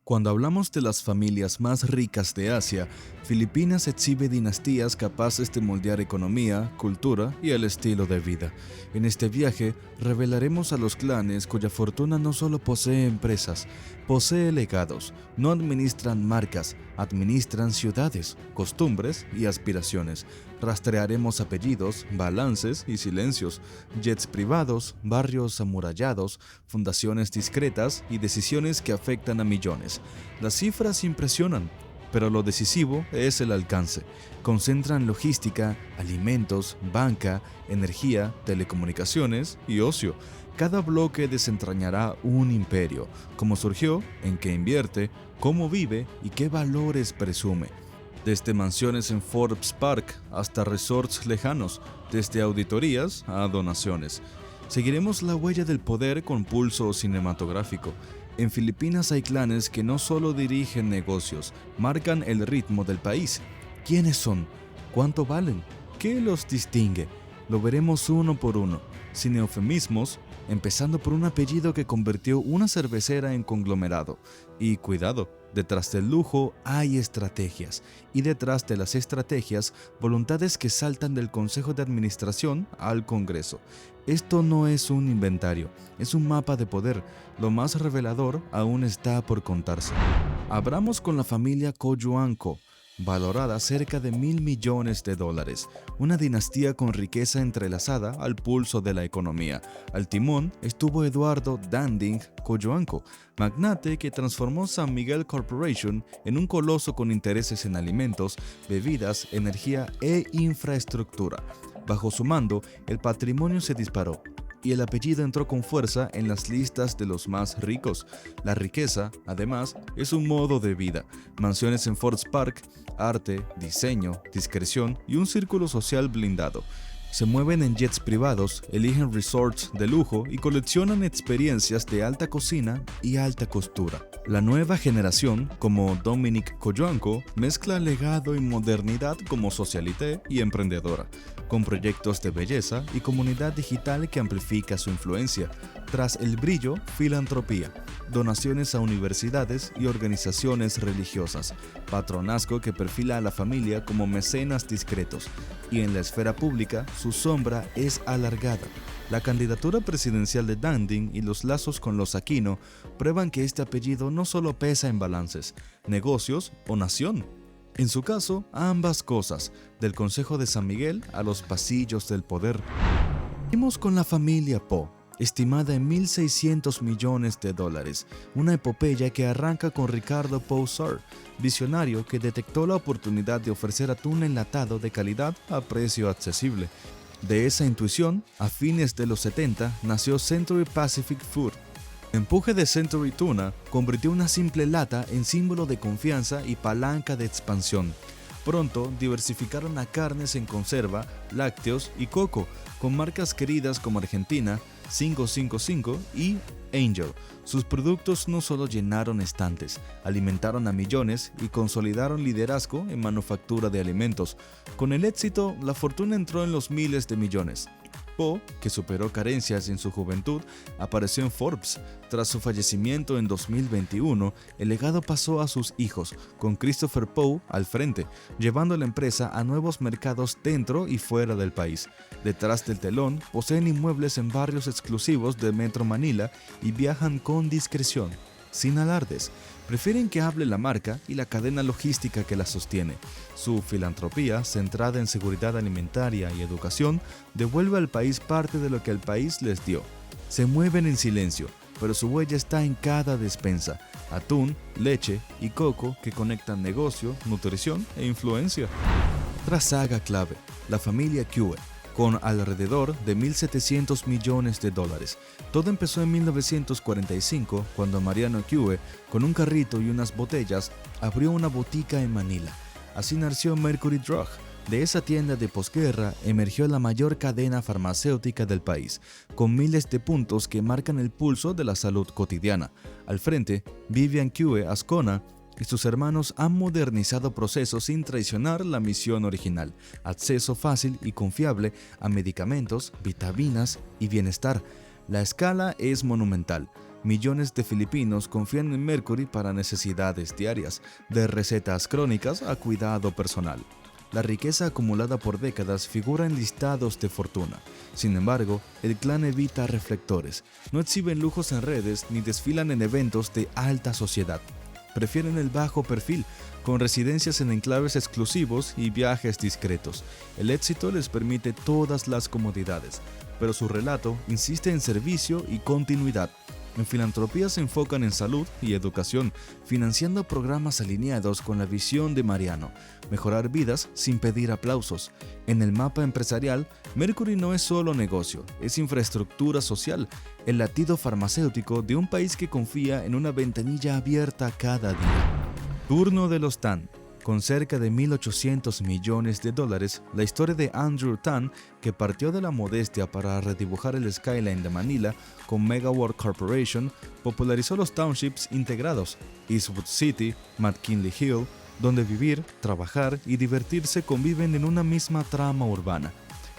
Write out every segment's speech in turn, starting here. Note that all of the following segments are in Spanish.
Cuando hablamos de las familias más ricas de Asia, Filipinas exhibe dinastías capaces de moldear economía, cultura y el estilo de vida. En este viaje, revelaremos a los clanes cuya fortuna no solo posee empresas, posee legados, no administran marcas, administran ciudades, costumbres y aspiraciones. Rastrearemos apellidos, balances y silencios, jets privados, barrios amurallados, fundaciones discretas y decisiones que afectan a millones. Las cifras impresionan, pero lo decisivo es el alcance. Concentran logística, alimentos, banca, energía, telecomunicaciones y ocio. Cada bloque desentrañará un imperio, cómo surgió, en qué invierte, cómo vive y qué valores presume. Desde mansiones en Forbes Park hasta resorts lejanos, desde auditorías a donaciones. Seguiremos la huella del poder con pulso cinematográfico. En Filipinas hay clanes que no solo dirigen negocios, marcan el ritmo del país. ¿Quiénes son? ¿Cuánto valen? ¿Qué los distingue? Lo veremos uno por uno, sin eufemismos, empezando por un apellido que convirtió una cervecera en conglomerado. Y cuidado, detrás del lujo hay estrategias, y detrás de las estrategias, voluntades que saltan del Consejo de Administración al Congreso. Esto no es un inventario, es un mapa de poder. Lo más revelador aún está por contarse. Abramos con la familia Cojuangco, valorada cerca de $1.000 millones, una dinastía con riqueza entrelazada al pulso de la economía. Al timón estuvo Eduardo Danding Cojuangco, magnate que transformó San Miguel Corporation en un coloso con intereses en alimentos, bebidas, energía e infraestructura. Bajo su mando, el patrimonio se disparó y el apellido entró con fuerza en las listas de los más ricos. La riqueza, además, es un modo de vida. Mansiones en Forbes Park, arte, diseño, discreción y un círculo social blindado. Se mueven en jets privados, eligen resorts de lujo y coleccionan experiencias de alta cocina y alta costura. La nueva generación, como Dominic Cojuangco, mezcla legado y modernidad como socialité y emprendedora, con proyectos de belleza y comunidad digital que amplifica su influencia. Tras el brillo, filantropía, donaciones a universidades y organizaciones religiosas, patronazgo que perfila a la familia como mecenas discretos, y en la esfera pública su sombra es alargada. La candidatura presidencial de Danding y los lazos con los Aquino prueban que este apellido no solo pesa en balances, negocios o nación. En su caso, ambas cosas, del Consejo de San Miguel a los pasillos del poder. Seguimos con la familia Po, estimada en $1.600 millones, una epopeya que arranca con Ricardo Poe-Sar, visionario que detectó la oportunidad de ofrecer atún enlatado de calidad a precio accesible. De esa intuición, a fines de los 70, nació Century Pacific Food. El empuje de Century Tuna convirtió una simple lata en símbolo de confianza y palanca de expansión. Pronto diversificaron a carnes en conserva, lácteos y coco, con marcas queridas como Argentina, 555 y Angel. Sus productos no solo llenaron estantes, alimentaron a millones y consolidaron liderazgo en manufactura de alimentos. Con el éxito, la fortuna entró en los miles de millones. Po, que superó carencias en su juventud, apareció en Forbes. Tras su fallecimiento en 2021, el legado pasó a sus hijos, con Christopher Poe al frente, llevando la empresa a nuevos mercados dentro y fuera del país. Detrás del telón, poseen inmuebles en barrios exclusivos de Metro Manila y viajan con discreción, sin alardes. Prefieren que hable la marca y la cadena logística que la sostiene. Su filantropía, centrada en seguridad alimentaria y educación, devuelve al país parte de lo que el país les dio. Se mueven en silencio, pero su huella está en cada despensa: atún, leche y coco que conectan negocio, nutrición e influencia. Otra saga clave, la familia Cue, con alrededor de $1.700 millones. Todo empezó en 1945, cuando Mariano Cue, con un carrito y unas botellas, abrió una botica en Manila. Así nació Mercury Drug. De esa tienda de posguerra emergió la mayor cadena farmacéutica del país, con miles de puntos que marcan el pulso de la salud cotidiana. Al frente, Vivian Cue Ascona y sus hermanos han modernizado procesos sin traicionar la misión original: acceso fácil y confiable a medicamentos, vitaminas y bienestar. La escala es monumental. millones de filipinos confían en Mercury para necesidades diarias, de recetas crónicas a cuidado personal. La riqueza acumulada por décadas figura en listados de fortuna. Sin embargo, el clan evita reflectores, no exhiben lujos en redes ni desfilan en eventos de alta sociedad. Prefieren el bajo perfil, con residencias en enclaves exclusivos y viajes discretos. El éxito les permite todas las comodidades, pero su relato insiste en servicio y continuidad. En filantropía se enfocan en salud y educación, financiando programas alineados con la visión de Mariano, mejorar vidas sin pedir aplausos. En el mapa empresarial, Mercury no es solo negocio, es infraestructura social, el latido farmacéutico de un país que confía en una ventanilla abierta cada día. Turno de los Tan. Con cerca de 1.800 millones de dólares, la historia de Andrew Tan, que partió de la modestia para redibujar el skyline de Manila con Megaworld Corporation, popularizó los townships integrados, Eastwood City, McKinley Hill, donde vivir, trabajar y divertirse conviven en una misma trama urbana.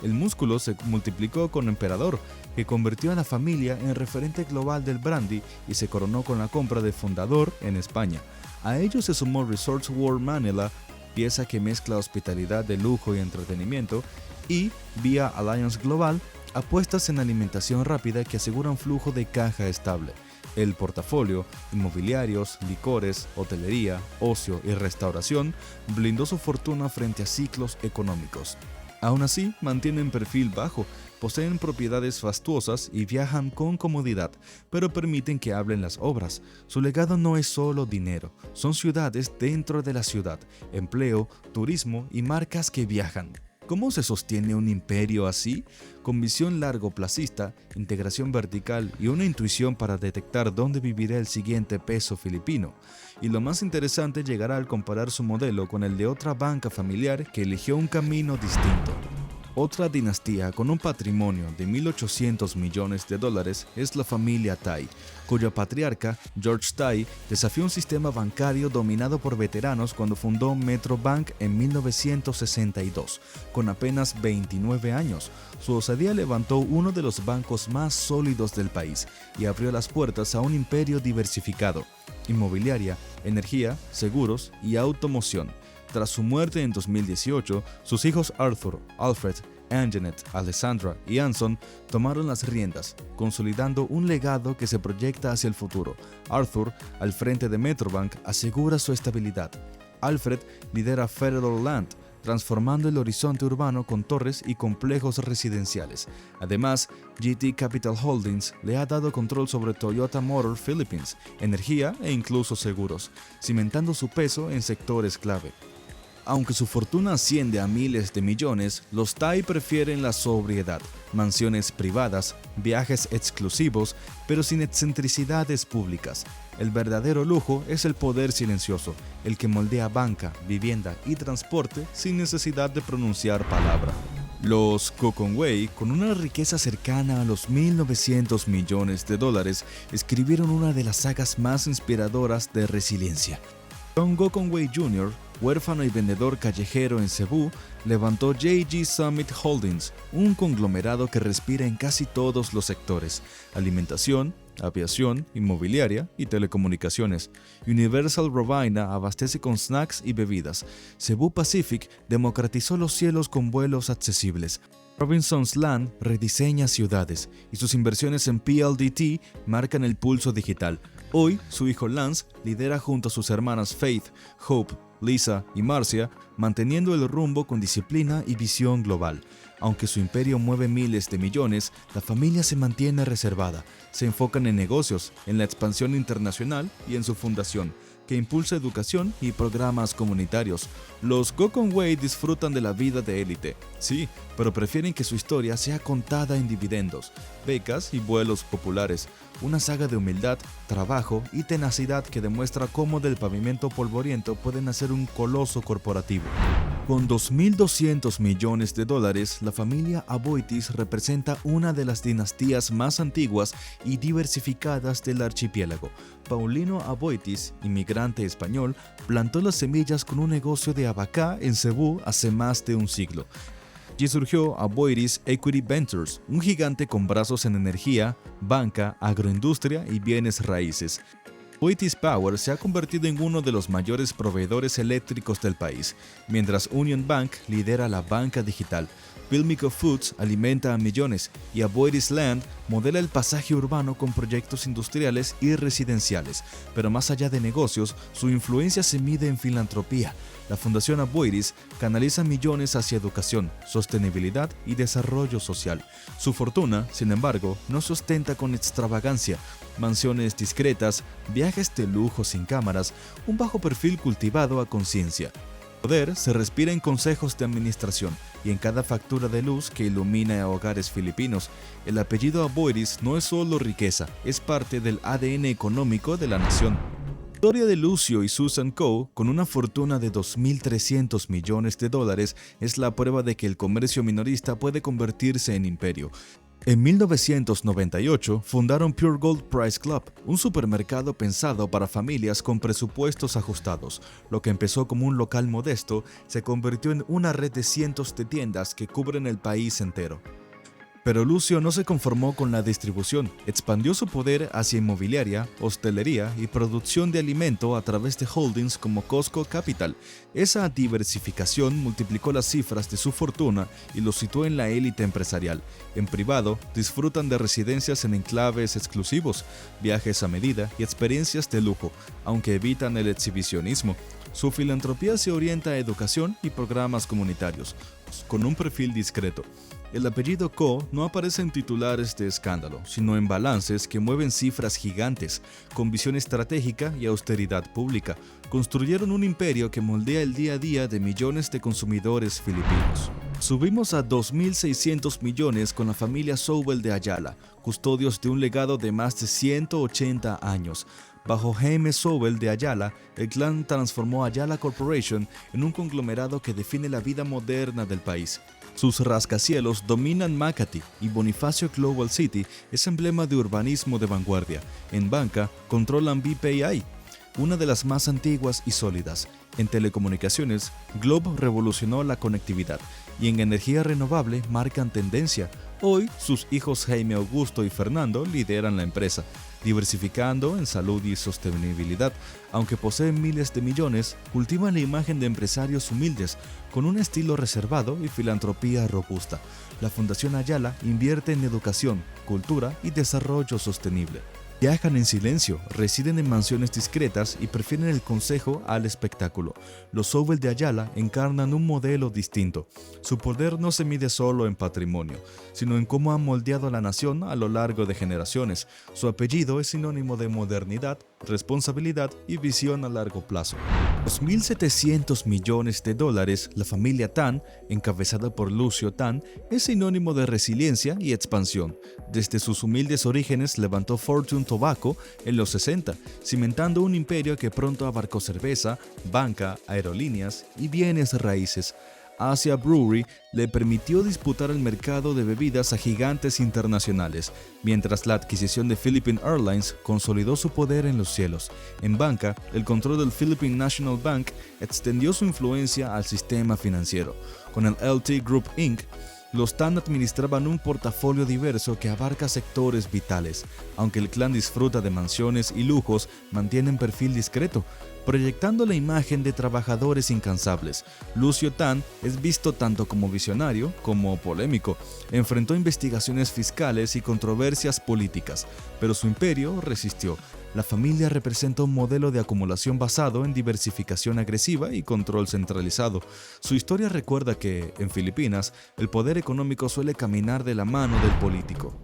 El músculo se multiplicó con Emperador, que convirtió a la familia en referente global del brandy y se coronó con la compra de Fundador en España. A ello se sumó Resorts World Manila, pieza que mezcla hospitalidad de lujo y entretenimiento, y, vía Alliance Global, apuestas en alimentación rápida que aseguran flujo de caja estable. El portafolio, inmobiliarios, licores, hotelería, ocio y restauración blindó su fortuna frente a ciclos económicos. Aún así, mantienen perfil bajo, poseen propiedades fastuosas y viajan con comodidad, pero permiten que hablen las obras. Su legado no es solo dinero, son ciudades dentro de la ciudad, empleo, turismo y marcas que viajan. ¿Cómo se sostiene un imperio así? Con visión largoplacista, integración vertical y una intuición para detectar dónde vivirá el siguiente peso filipino. Y lo más interesante llegará al comparar su modelo con el de otra banca familiar que eligió un camino distinto. Otra dinastía con un patrimonio de 1.800 millones de dólares es la familia Tai, cuyo patriarca, George Tai, desafió un sistema bancario dominado por veteranos cuando fundó Metrobank en 1962. Con apenas 29 años, su osadía levantó uno de los bancos más sólidos del país y abrió las puertas a un imperio diversificado: inmobiliaria, energía, seguros y automoción. Tras su muerte en 2018, sus hijos Arthur, Alfred, Anjanet, Alessandra y Anson tomaron las riendas, consolidando un legado que se proyecta hacia el futuro. Arthur, al frente de Metrobank, asegura su estabilidad. Alfred lidera Federal Land, transformando el horizonte urbano con torres y complejos residenciales. Además, GT Capital Holdings le ha dado control sobre Toyota Motor Philippines, energía e incluso seguros, cimentando su peso en sectores clave. Aunque su fortuna asciende a miles de millones, los Tai prefieren la sobriedad, mansiones privadas, viajes exclusivos, pero sin excentricidades públicas. El verdadero lujo es el poder silencioso, el que moldea banca, vivienda y transporte sin necesidad de pronunciar palabra. Los Gokongwei, con una riqueza cercana a los 1.900 millones de dólares, escribieron una de las sagas más inspiradoras de resiliencia. John Gokongwei Jr., huérfano y vendedor callejero en Cebú, levantó JG Summit Holdings, un conglomerado que respira en casi todos los sectores: alimentación, aviación, inmobiliaria y telecomunicaciones. Universal Robina abastece con snacks y bebidas. Cebu Pacific democratizó los cielos con vuelos accesibles. Robinson's Land rediseña ciudades y sus inversiones en PLDT marcan el pulso digital. Hoy, su hijo Lance lidera junto a sus hermanas Faith, Hope, Lisa y Marcia, manteniendo el rumbo con disciplina y visión global. Aunque su imperio mueve miles de millones, la familia se mantiene reservada. Se enfocan en negocios, en la expansión internacional y en su fundación, que impulsa educación y programas comunitarios. Los Gokongwei disfrutan de la vida de élite, sí, pero prefieren que su historia sea contada en dividendos, becas y vuelos populares. Una saga de humildad, trabajo y tenacidad que demuestra cómo del pavimento polvoriento pueden hacer un coloso corporativo. Con 2.200 millones de dólares, la familia Aboitiz representa una de las dinastías más antiguas y diversificadas del archipiélago. Paulino Aboitiz, inmigrante español, plantó las semillas con un negocio de abacá en Cebú hace más de un siglo. Allí surgió Aboitiz Equity Ventures, un gigante con brazos en energía, banca, agroindustria y bienes raíces. Aboitiz Power se ha convertido en uno de los mayores proveedores eléctricos del país, mientras Union Bank lidera la banca digital. Philmico Foods alimenta a millones y Aboitiz Land modela el pasaje urbano con proyectos industriales y residenciales. Pero más allá de negocios, su influencia se mide en filantropía. La Fundación Aboitiz canaliza millones hacia educación, sostenibilidad y desarrollo social. Su fortuna, sin embargo, no se ostenta con extravagancia. Mansiones discretas, viajes de lujo sin cámaras, un bajo perfil cultivado a conciencia. El poder se respira en consejos de administración y en cada factura de luz que ilumina a hogares filipinos. El apellido Aboitiz no es solo riqueza, es parte del ADN económico de la nación. La historia de Lucio y Susan Coe, con una fortuna de $2.300 millones, es la prueba de que el comercio minorista puede convertirse en imperio. En 1998 fundaron Pure Gold Price Club, un supermercado pensado para familias con presupuestos ajustados. Lo que empezó como un local modesto se convirtió en una red de cientos de tiendas que cubren el país entero. Pero Lucio no se conformó con la distribución, expandió su poder hacia inmobiliaria, hostelería y producción de alimento a través de holdings como Costco Capital. Esa diversificación multiplicó las cifras de su fortuna y lo situó en la élite empresarial. En privado, disfrutan de residencias en enclaves exclusivos, viajes a medida y experiencias de lujo, aunque evitan el exhibicionismo. Su filantropía se orienta a educación y programas comunitarios, con un perfil discreto. El apellido Coe no aparece en titulares de escándalo, sino en balances que mueven cifras gigantes, con visión estratégica y austeridad pública. Construyeron un imperio que moldea el día a día de millones de consumidores filipinos. Subimos a 2.600 millones con la familia Sobel de Ayala, custodios de un legado de más de 180 años. Bajo Jaime Sobel de Ayala, el clan transformó Ayala Corporation en un conglomerado que define la vida moderna del país. Sus rascacielos dominan Makati y Bonifacio Global City es emblema de urbanismo de vanguardia. En banca, controlan BPI, una de las más antiguas y sólidas. En telecomunicaciones, Globe revolucionó la conectividad y en energía renovable marcan tendencia. Hoy, sus hijos Jaime Augusto y Fernando lideran la empresa, diversificando en salud y sostenibilidad. Aunque poseen miles de millones, cultivan la imagen de empresarios humildes, con un estilo reservado y filantropía robusta. La Fundación Ayala invierte en educación, cultura y desarrollo sostenible. Viajan en silencio, residen en mansiones discretas y prefieren el consejo al espectáculo. Los Sobel de Ayala encarnan un modelo distinto. Su poder no se mide solo en patrimonio, sino en cómo han moldeado a la nación a lo largo de generaciones. Su apellido es sinónimo de modernidad, responsabilidad y visión a largo plazo. Los $1.700 millones, la familia Tan, encabezada por Lucio Tan, es sinónimo de resiliencia y expansión. Desde sus humildes orígenes levantó Fortune Tobacco en los 60, cimentando un imperio que pronto abarcó cerveza, banca, aerolíneas y bienes raíces. Asia Brewery le permitió disputar el mercado de bebidas a gigantes internacionales, mientras la adquisición de Philippine Airlines consolidó su poder en los cielos. En banca, el control del Philippine National Bank extendió su influencia al sistema financiero. Con el LT Group Inc., los Tan administraban un portafolio diverso que abarca sectores vitales. Aunque el clan disfruta de mansiones y lujos, mantienen perfil discreto, proyectando la imagen de trabajadores incansables. Lucio Tan es visto tanto como visionario como polémico. Enfrentó investigaciones fiscales y controversias políticas, pero su imperio resistió. La familia representa un modelo de acumulación basado en diversificación agresiva y control centralizado. Su historia recuerda que, en Filipinas, el poder económico suele caminar de la mano del político.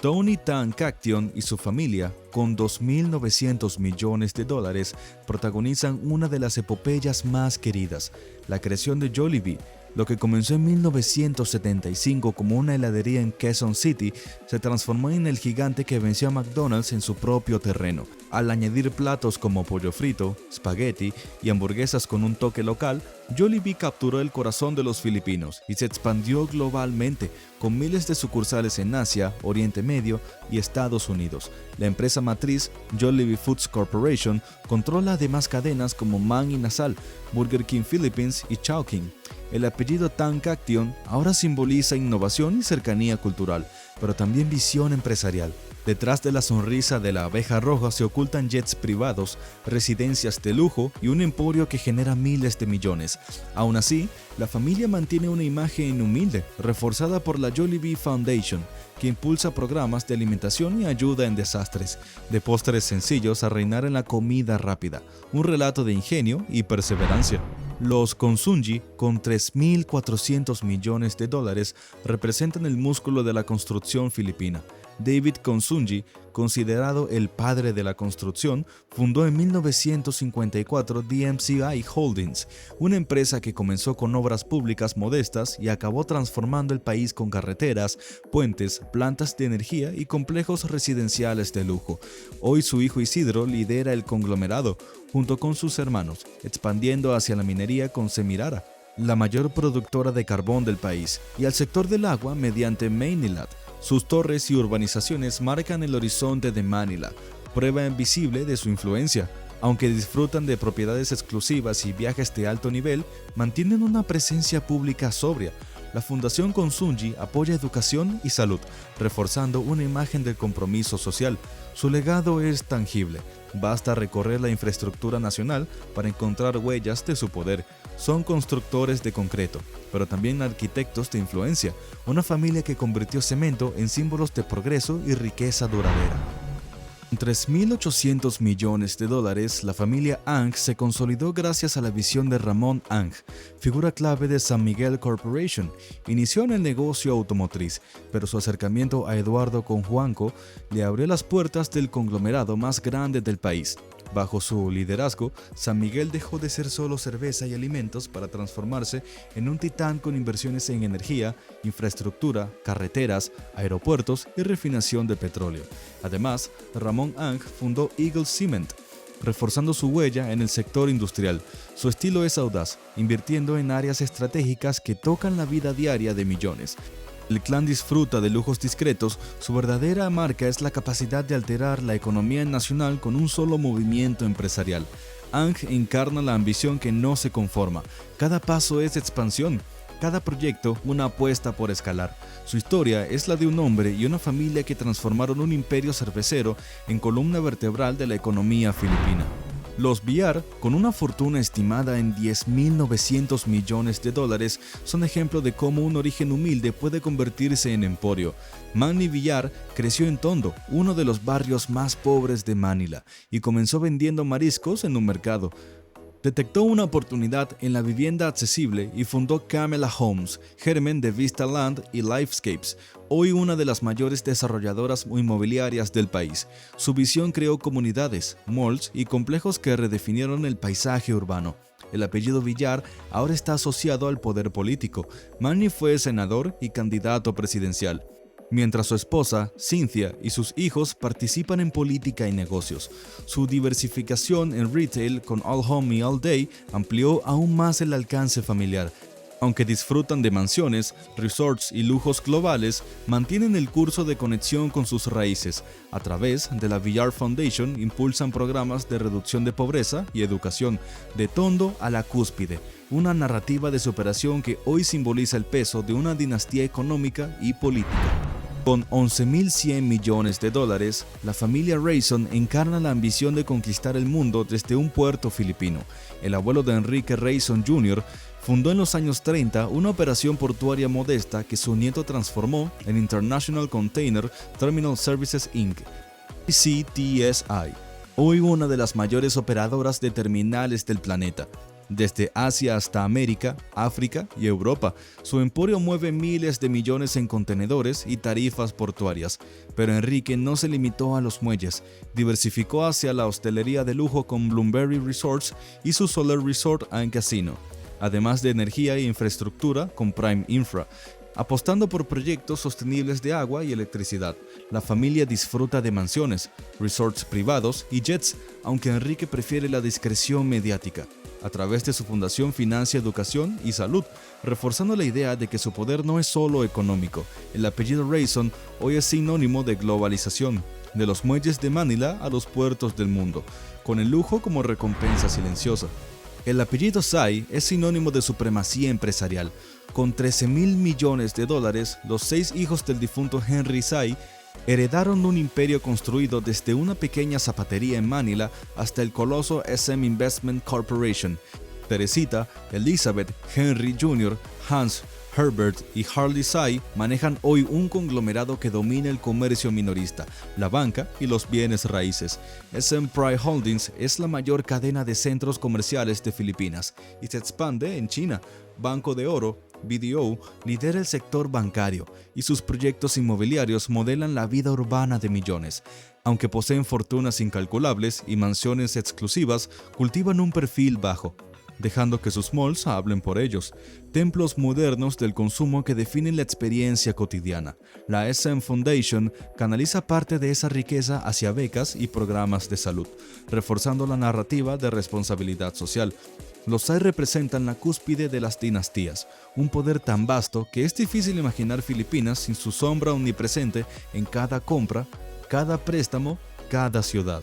Tony Tan Caktiong y su familia, con $2.900 millones, protagonizan una de las epopeyas más queridas, la creación de Jollibee. Lo que comenzó en 1975 como una heladería en Quezon City se transformó en el gigante que venció a McDonald's en su propio terreno. Al añadir platos como pollo frito, espagueti y hamburguesas con un toque local, Jollibee capturó el corazón de los filipinos y se expandió globalmente, con miles de sucursales en Asia, Oriente Medio y Estados Unidos. La empresa matriz, Jollibee Foods Corporation, controla además cadenas como Mang Inasal, Burger King Philippines y Chowking. El apellido Tan Caktion ahora simboliza innovación y cercanía cultural, pero también visión empresarial. Detrás de la sonrisa de la abeja roja se ocultan jets privados, residencias de lujo y un emporio que genera miles de millones. Aún así, la familia mantiene una imagen humilde, reforzada por la Jollibee Foundation, que impulsa programas de alimentación y ayuda en desastres, de postres sencillos a reinar en la comida rápida, un relato de ingenio y perseverancia. Los Konsunji, con $3.400 millones, representan el músculo de la construcción filipina. David Konsunji, considerado el padre de la construcción, fundó en 1954 DMCI Holdings, una empresa que comenzó con obras públicas modestas y acabó transformando el país con carreteras, puentes, plantas de energía y complejos residenciales de lujo. Hoy su hijo Isidro lidera el conglomerado, junto con sus hermanos, expandiendo hacia la minería con Semirara, la mayor productora de carbón del país, y al sector del agua mediante Maynilad. Sus torres y urbanizaciones marcan el horizonte de Manila, prueba invisible de su influencia. Aunque disfrutan de propiedades exclusivas y viajes de alto nivel, mantienen una presencia pública sobria. La Fundación Konsunji apoya educación y salud, reforzando una imagen del compromiso social. Su legado es tangible. Basta recorrer la infraestructura nacional para encontrar huellas de su poder. Son constructores de concreto, pero también arquitectos de influencia, una familia que convirtió cemento en símbolos de progreso y riqueza duradera. Con $3.800 millones, la familia Ang se consolidó gracias a la visión de Ramón Ang, figura clave de San Miguel Corporation. Inició en el negocio automotriz, pero su acercamiento a Eduardo Conjuanco le abrió las puertas del conglomerado más grande del país. Bajo su liderazgo, San Miguel dejó de ser solo cerveza y alimentos para transformarse en un titán con inversiones en energía, infraestructura, carreteras, aeropuertos y refinación de petróleo. Además, Ramón Ang fundó Eagle Cement, reforzando su huella en el sector industrial. Su estilo es audaz, invirtiendo en áreas estratégicas que tocan la vida diaria de millones. El clan disfruta de lujos discretos, su verdadera marca es la capacidad de alterar la economía nacional con un solo movimiento empresarial. Ang encarna la ambición que no se conforma. Cada paso es expansión, cada proyecto una apuesta por escalar. Su historia es la de un hombre y una familia que transformaron un imperio cervecero en columna vertebral de la economía filipina. Los Villar, con una fortuna estimada en $10.900 millones, son ejemplo de cómo un origen humilde puede convertirse en emporio. Manny Villar creció en Tondo, uno de los barrios más pobres de Manila, y comenzó vendiendo mariscos en un mercado. Detectó una oportunidad en la vivienda accesible y fundó Camela Homes, germen de Vista Land y Lifescapes, hoy una de las mayores desarrolladoras inmobiliarias del país. Su visión creó comunidades, malls y complejos que redefinieron el paisaje urbano. El apellido Villar ahora está asociado al poder político. Manny fue senador y candidato presidencial, mientras su esposa, Cynthia, y sus hijos participan en política y negocios. Su diversificación en retail con All Home y All Day amplió aún más el alcance familiar. Aunque disfrutan de mansiones, resorts y lujos globales, mantienen el curso de conexión con sus raíces. A través de la Villar Foundation impulsan programas de reducción de pobreza y educación, de Tondo a la cúspide, una narrativa de superación que hoy simboliza el peso de una dinastía económica y política. Con $11.100 millones, la familia Rayson encarna la ambición de conquistar el mundo desde un puerto filipino. El abuelo de Enrique Rayson Jr. fundó en los años 30 una operación portuaria modesta que su nieto transformó en International Container Terminal Services Inc., ICTSI, hoy una de las mayores operadoras de terminales del planeta. Desde Asia hasta América, África y Europa, su emporio mueve miles de millones en contenedores y tarifas portuarias. Pero Enrique no se limitó a los muelles, diversificó hacia la hostelería de lujo con Bloomberry Resorts y su Solar Resort and Casino, además de energía e infraestructura con Prime Infra, apostando por proyectos sostenibles de agua y electricidad. La familia disfruta de mansiones, resorts privados y jets, aunque Enrique prefiere la discreción mediática. A través de su fundación financia educación y salud, reforzando la idea de que su poder no es solo económico. El apellido Rayson hoy es sinónimo de globalización, de los muelles de Manila a los puertos del mundo, con el lujo como recompensa silenciosa. El apellido Tsai es sinónimo de supremacía empresarial. Con $13.000 millones, los 6 hijos del difunto Henry Tsai heredaron un imperio construido desde una pequeña zapatería en Manila hasta el coloso SM Investment Corporation. Teresita, Elizabeth, Henry Jr., Hans, Herbert y Harley Tsai manejan hoy un conglomerado que domina el comercio minorista, la banca y los bienes raíces. SM Pride Holdings es la mayor cadena de centros comerciales de Filipinas y se expande en China. Banco de Oro, BDO, lidera el sector bancario y sus proyectos inmobiliarios modelan la vida urbana de millones. Aunque poseen fortunas incalculables y mansiones exclusivas, cultivan un perfil bajo, dejando que sus malls hablen por ellos, templos modernos del consumo que definen la experiencia cotidiana. La SM Foundation canaliza parte de esa riqueza hacia becas y programas de salud, reforzando la narrativa de responsabilidad social. Los Tsai representan la cúspide de las dinastías, un poder tan vasto que es difícil imaginar Filipinas sin su sombra omnipresente en cada compra, cada préstamo, cada ciudad.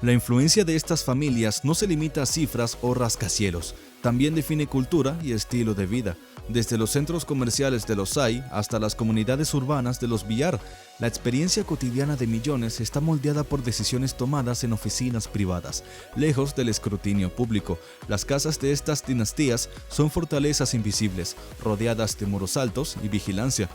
La influencia de estas familias no se limita a cifras o rascacielos, también define cultura y estilo de vida, desde los centros comerciales de los Tsai hasta las comunidades urbanas de los Villar. La experiencia cotidiana de millones está moldeada por decisiones tomadas en oficinas privadas, lejos del escrutinio público. Las casas de estas dinastías son fortalezas invisibles, rodeadas de muros altos y vigilancia.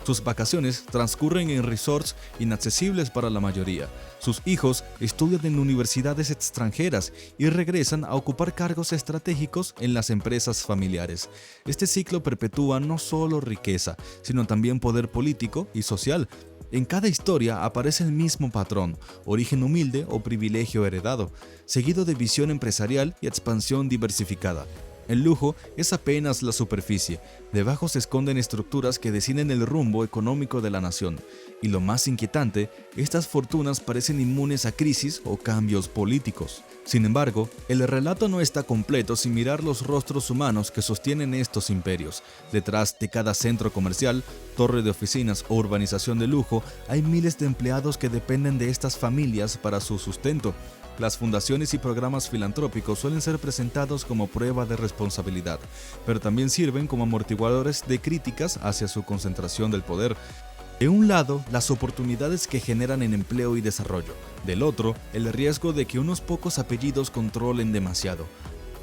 Sus vacaciones transcurren en resorts inaccesibles para la mayoría. Sus hijos estudian en universidades extranjeras y regresan a ocupar cargos estratégicos en las empresas familiares. Este ciclo perpetúa no solo riqueza, sino también poder político y social. En cada historia aparece el mismo patrón: origen humilde o privilegio heredado, seguido de visión empresarial y expansión diversificada. El lujo es apenas la superficie, debajo se esconden estructuras que deciden el rumbo económico de la nación. Y lo más inquietante, estas fortunas parecen inmunes a crisis o cambios políticos. Sin embargo, el relato no está completo sin mirar los rostros humanos que sostienen estos imperios. Detrás de cada centro comercial, torre de oficinas o urbanización de lujo, hay miles de empleados que dependen de estas familias para su sustento. Las fundaciones y programas filantrópicos suelen ser presentados como prueba de responsabilidad, pero también sirven como amortiguadores de críticas hacia su concentración del poder. De un lado, las oportunidades que generan en empleo y desarrollo. Del otro, el riesgo de que unos pocos apellidos controlen demasiado.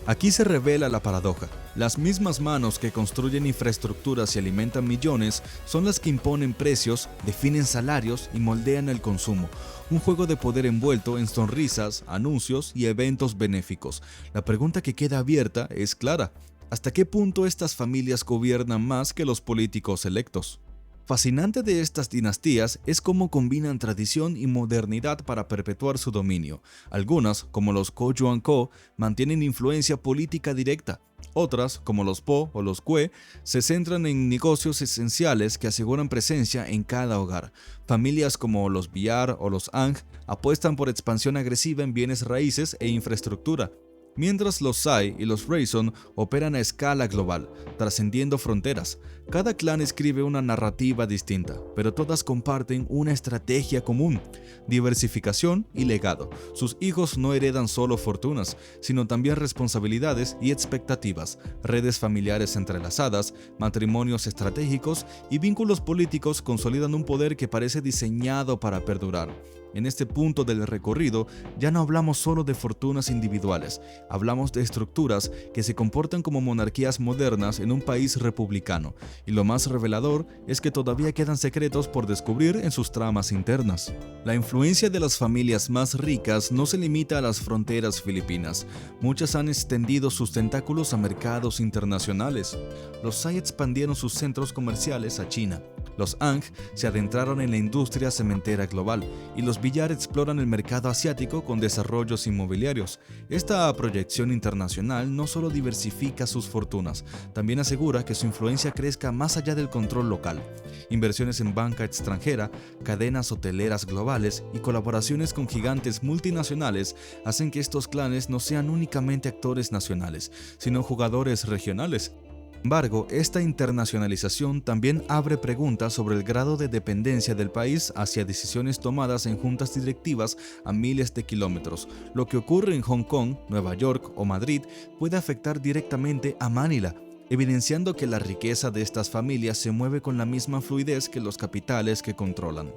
Aquí se revela la paradoja. Las mismas manos que construyen infraestructuras y alimentan millones son las que imponen precios, definen salarios y moldean el consumo. Un juego de poder envuelto en sonrisas, anuncios y eventos benéficos. La pregunta que queda abierta es clara: ¿hasta qué punto estas familias gobiernan más que los políticos electos? Fascinante de estas dinastías es cómo combinan tradición y modernidad para perpetuar su dominio. Algunas, como los Ko-Joan-Ko, mantienen influencia política directa. Otras, como los Po o los Kue, se centran en negocios esenciales que aseguran presencia en cada hogar. Familias como los Villar o los Ang apuestan por expansión agresiva en bienes raíces e infraestructura, mientras los Tsai y los Rason operan a escala global, trascendiendo fronteras. Cada clan escribe una narrativa distinta, pero todas comparten una estrategia común: diversificación y legado. Sus hijos no heredan solo fortunas, sino también responsabilidades y expectativas, redes familiares entrelazadas, matrimonios estratégicos y vínculos políticos consolidan un poder que parece diseñado para perdurar. En este punto del recorrido ya no hablamos solo de fortunas individuales, hablamos de estructuras que se comportan como monarquías modernas en un país republicano, y lo más revelador es que todavía quedan secretos por descubrir en sus tramas internas. La influencia de las familias más ricas no se limita a las fronteras filipinas. Muchas han extendido sus tentáculos a mercados internacionales. Los Tsai expandieron sus centros comerciales a China. Los Ang se adentraron en la industria cementera global y los Villar exploran el mercado asiático con desarrollos inmobiliarios. Esta proyección internacional no solo diversifica sus fortunas, también asegura que su influencia crezca más allá del control local. Inversiones en banca extranjera, cadenas hoteleras globales y colaboraciones con gigantes multinacionales hacen que estos clanes no sean únicamente actores nacionales, sino jugadores regionales. Sin embargo, esta internacionalización también abre preguntas sobre el grado de dependencia del país hacia decisiones tomadas en juntas directivas a miles de kilómetros. Lo que ocurre en Hong Kong, Nueva York o Madrid puede afectar directamente a Manila, evidenciando que la riqueza de estas familias se mueve con la misma fluidez que los capitales que controlan.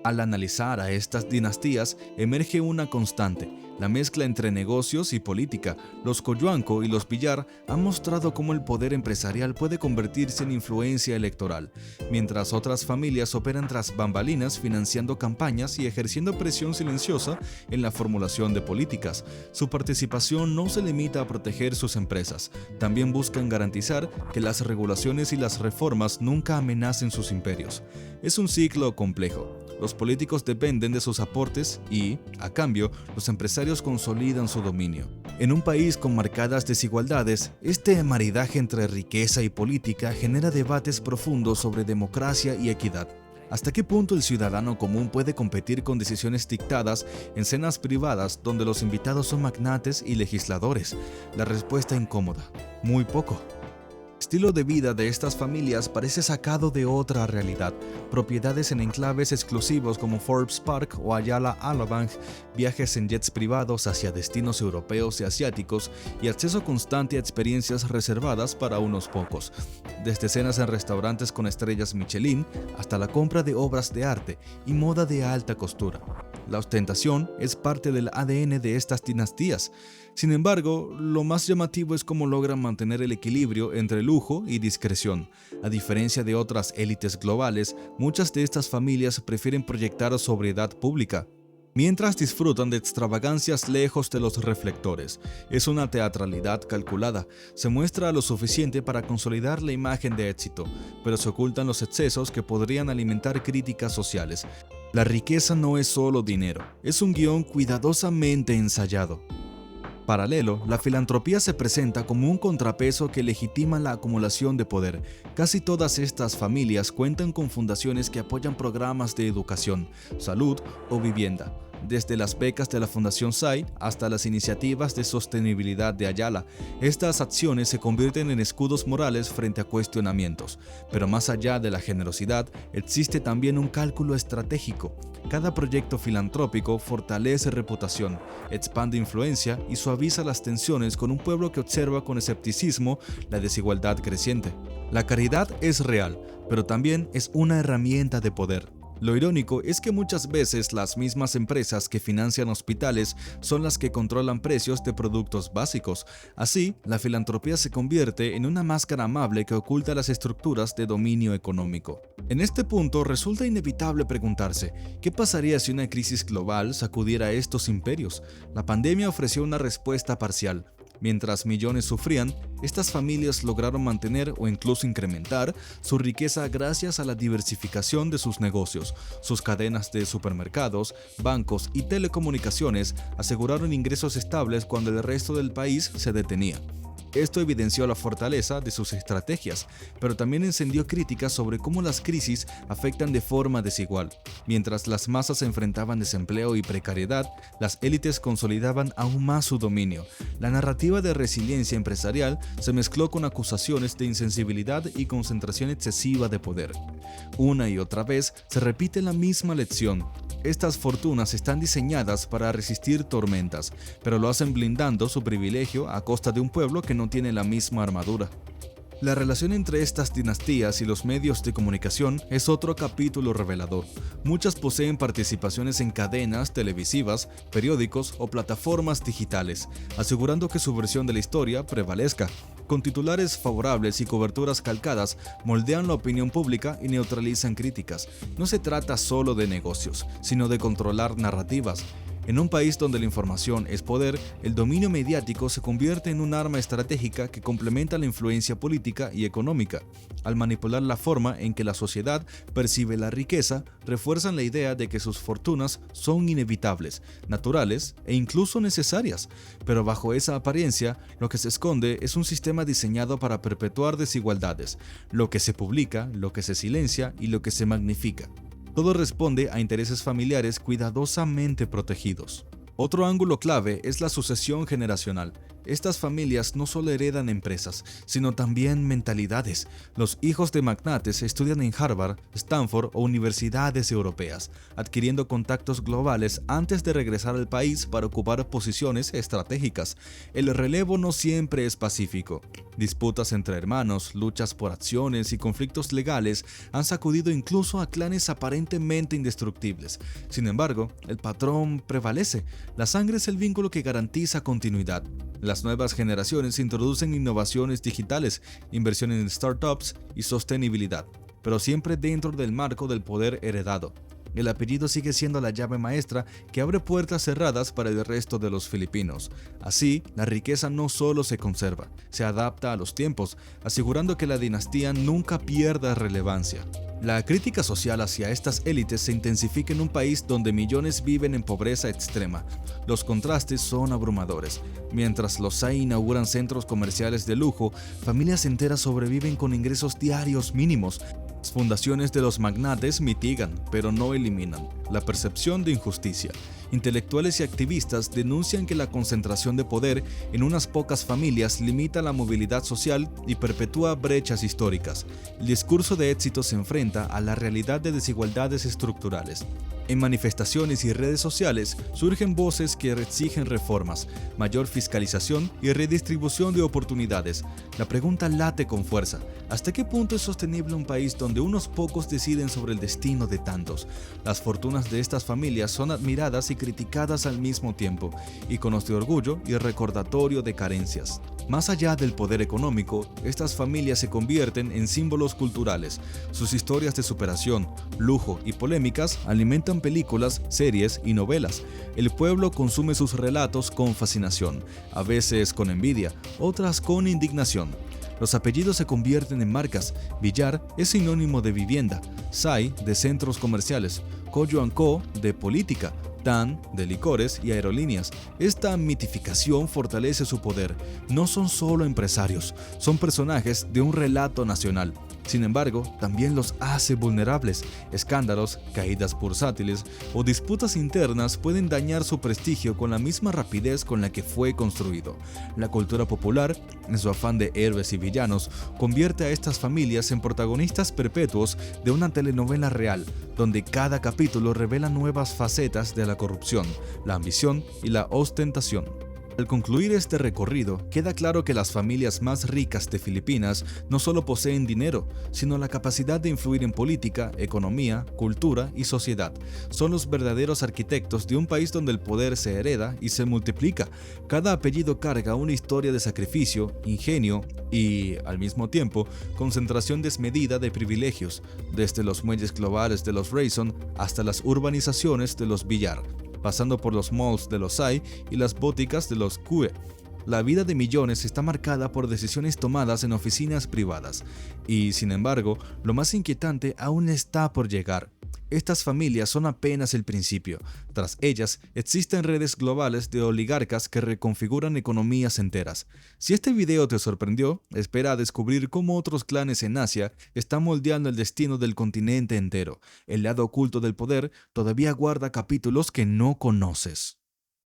Al analizar a estas dinastías, emerge una constante: la mezcla entre negocios y política. Los Cojuangco y los Villar han mostrado cómo el poder empresarial puede convertirse en influencia electoral, mientras otras familias operan tras bambalinas financiando campañas y ejerciendo presión silenciosa en la formulación de políticas. Su participación no se limita a proteger sus empresas, también buscan garantizar que las regulaciones y las reformas nunca amenacen sus imperios. Es un ciclo complejo. Los políticos dependen de sus aportes y, a cambio, los empresarios consolidan su dominio. En un país con marcadas desigualdades, este maridaje entre riqueza y política genera debates profundos sobre democracia y equidad. ¿Hasta qué punto el ciudadano común puede competir con decisiones dictadas en cenas privadas donde los invitados son magnates y legisladores? La respuesta incómoda: muy poco. El estilo de vida de estas familias parece sacado de otra realidad. Propiedades en enclaves exclusivos como Forbes Park o Ayala Alabank, viajes en jets privados hacia destinos europeos y asiáticos y acceso constante a experiencias reservadas para unos pocos. Desde cenas en restaurantes con estrellas Michelin hasta la compra de obras de arte y moda de alta costura. La ostentación es parte del ADN de estas dinastías. Sin embargo, lo más llamativo es cómo logran mantener el equilibrio entre lujo y discreción. A diferencia de otras élites globales, muchas de estas familias prefieren proyectar sobriedad pública, mientras disfrutan de extravagancias lejos de los reflectores. Es una teatralidad calculada. Se muestra lo suficiente para consolidar la imagen de éxito, pero se ocultan los excesos que podrían alimentar críticas sociales. La riqueza no es solo dinero, es un guión cuidadosamente ensayado. Paralelo, la filantropía se presenta como un contrapeso que legitima la acumulación de poder. Casi todas estas familias cuentan con fundaciones que apoyan programas de educación, salud o vivienda, desde las becas de la Fundación SAI hasta las iniciativas de sostenibilidad de Ayala. Estas acciones se convierten en escudos morales frente a cuestionamientos. Pero más allá de la generosidad, existe también un cálculo estratégico. Cada proyecto filantrópico fortalece reputación, expande influencia y suaviza las tensiones con un pueblo que observa con escepticismo la desigualdad creciente. La caridad es real, pero también es una herramienta de poder. Lo irónico es que muchas veces las mismas empresas que financian hospitales son las que controlan precios de productos básicos. Así, la filantropía se convierte en una máscara amable que oculta las estructuras de dominio económico. En este punto resulta inevitable preguntarse, ¿qué pasaría si una crisis global sacudiera a estos imperios? La pandemia ofreció una respuesta parcial. Mientras millones sufrían, estas familias lograron mantener o incluso incrementar su riqueza gracias a la diversificación de sus negocios. Sus cadenas de supermercados, bancos y telecomunicaciones aseguraron ingresos estables cuando el resto del país se detenía. Esto evidenció la fortaleza de sus estrategias, pero también encendió críticas sobre cómo las crisis afectan de forma desigual. Mientras las masas enfrentaban desempleo y precariedad, las élites consolidaban aún más su dominio. La narrativa de resiliencia empresarial se mezcló con acusaciones de insensibilidad y concentración excesiva de poder. Una y otra vez se repite la misma lección. Estas fortunas están diseñadas para resistir tormentas, pero lo hacen blindando su privilegio a costa de un pueblo que no tiene la misma armadura. La relación entre estas dinastías y los medios de comunicación es otro capítulo revelador. Muchas poseen participaciones en cadenas televisivas, periódicos o plataformas digitales, asegurando que su versión de la historia prevalezca. Con titulares favorables y coberturas calcadas, moldean la opinión pública y neutralizan críticas. No se trata solo de negocios, sino de controlar narrativas. En un país donde la información es poder, el dominio mediático se convierte en un arma estratégica que complementa la influencia política y económica. Al manipular la forma en que la sociedad percibe la riqueza, refuerzan la idea de que sus fortunas son inevitables, naturales e incluso necesarias. Pero bajo esa apariencia, lo que se esconde es un sistema diseñado para perpetuar desigualdades, lo que se publica, lo que se silencia y lo que se magnifica. Todo responde a intereses familiares cuidadosamente protegidos. Otro ángulo clave es la sucesión generacional. Estas familias no solo heredan empresas, sino también mentalidades. Los hijos de magnates estudian en Harvard, Stanford o universidades europeas, adquiriendo contactos globales antes de regresar al país para ocupar posiciones estratégicas. El relevo no siempre es pacífico. Disputas entre hermanos, luchas por acciones y conflictos legales han sacudido incluso a clanes aparentemente indestructibles. Sin embargo, el patrón prevalece. La sangre es el vínculo que garantiza continuidad. Las nuevas generaciones introducen innovaciones digitales, inversión en startups y sostenibilidad, pero siempre dentro del marco del poder heredado. El apellido sigue siendo la llave maestra que abre puertas cerradas para el resto de los filipinos. Así, la riqueza no solo se conserva, se adapta a los tiempos, asegurando que la dinastía nunca pierda relevancia. La crítica social hacia estas élites se intensifica en un país donde millones viven en pobreza extrema. Los contrastes son abrumadores. Mientras los SAI inauguran centros comerciales de lujo, familias enteras sobreviven con ingresos diarios mínimos. Las fundaciones de los magnates mitigan, pero no eliminan, la percepción de injusticia. Intelectuales y activistas denuncian que la concentración de poder en unas pocas familias limita la movilidad social y perpetúa brechas históricas. El discurso de éxito se enfrenta a la realidad de desigualdades estructurales. En manifestaciones y redes sociales surgen voces que exigen reformas, mayor fiscalización y redistribución de oportunidades. La pregunta late con fuerza: ¿hasta qué punto es sostenible un país donde unos pocos deciden sobre el destino de tantos? Las fortunas de estas familias son admiradas y criticadas al mismo tiempo, iconos de orgullo y recordatorio de carencias. Más allá del poder económico, estas familias se convierten en símbolos culturales. Sus historias de superación, lujo y polémicas alimentan películas, series y novelas. El pueblo consume sus relatos con fascinación, a veces con envidia, otras con indignación. Los apellidos se convierten en marcas. Villar es sinónimo de vivienda, SAI de centros comerciales, Coyo & Co de política, TAN de licores y aerolíneas. Esta mitificación fortalece su poder. No son solo empresarios, son personajes de un relato nacional. Sin embargo, también los hace vulnerables. Escándalos, caídas bursátiles o disputas internas pueden dañar su prestigio con la misma rapidez con la que fue construido. La cultura popular, en su afán de héroes y villanos, convierte a estas familias en protagonistas perpetuos de una telenovela real, donde cada capítulo revela nuevas facetas de la corrupción, la ambición y la ostentación. Al concluir este recorrido, queda claro que las familias más ricas de Filipinas no solo poseen dinero, sino la capacidad de influir en política, economía, cultura y sociedad. Son los verdaderos arquitectos de un país donde el poder se hereda y se multiplica. Cada apellido carga una historia de sacrificio, ingenio y, al mismo tiempo, concentración desmedida de privilegios, desde los muelles globales de los Rayson hasta las urbanizaciones de los Villar, pasando por los malls de los SAI y las boticas de los CUE. La vida de millones está marcada por decisiones tomadas en oficinas privadas. Y, sin embargo, lo más inquietante aún está por llegar. Estas familias son apenas el principio. Tras ellas, existen redes globales de oligarcas que reconfiguran economías enteras. Si este video te sorprendió, espera a descubrir cómo otros clanes en Asia están moldeando el destino del continente entero. El lado oculto del poder todavía guarda capítulos que no conoces.